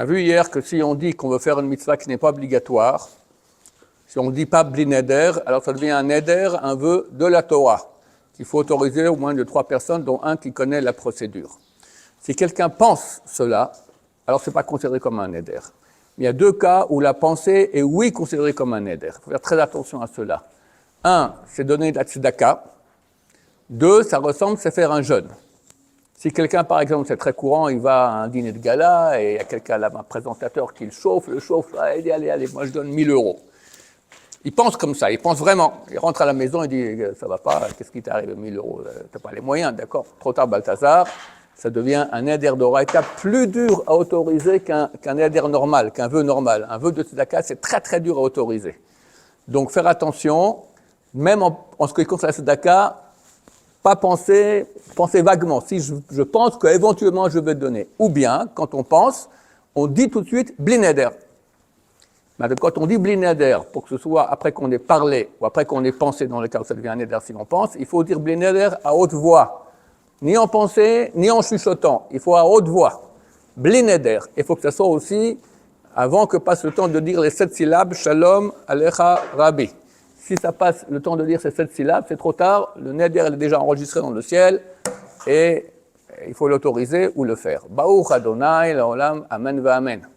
a vu hier que si on dit qu'on veut faire une mitzvah qui n'est pas obligatoire, si on ne dit pas bli neder, alors ça devient un neder, un vœu de la Torah, qu'il faut autoriser au moins de 3 personnes, dont un qui connaît la procédure. Si quelqu'un pense cela, alors ce n'est pas considéré comme un neder. Mais il y a 2 cas où la pensée est oui considérée comme un neder. Il faut faire très attention à cela. 1, c'est donner de la tzedaka. 2, ça ressemble, c'est faire un jeûne. Si quelqu'un, par exemple, c'est très courant, il va à un dîner de gala et il y a quelqu'un là, un présentateur qui le chauffe, allez, moi je donne 1 000 €. Il pense comme ça, il pense vraiment. Il rentre à la maison, il dit, ça va pas, qu'est-ce qui t'arrive, 1 000 €, t'as pas les moyens, d'accord. Trop tard, Balthazar, ça devient un neder d'oraita plus dur à autoriser qu'un neder normal, qu'un vœu normal. Un vœu de tzedaka, c'est très très dur à autoriser. Donc faire attention, même en ce qui concerne la tzedaka, pas penser vaguement. Si je pense qu'éventuellement je vais te donner. Ou bien, quand on pense, on dit tout de suite bli neder. Mais quand on dit bli neder, pour que ce soit après qu'on ait parlé ou après qu'on ait pensé, dans le cas où ça devient un neder si l'on pense, il faut dire bli neder à haute voix. Ni en pensée, ni en chuchotant. Il faut à haute voix. Bli neder. Il faut que ça soit aussi avant que passe le temps de dire les 7 syllabes Shalom Alecha Rabbi. Si ça passe le temps de dire ces 7 syllabes, c'est trop tard, le neder est déjà enregistré dans le ciel et il faut l'autoriser ou le faire. Baruch Adonai, Laolam, Amen va Amen.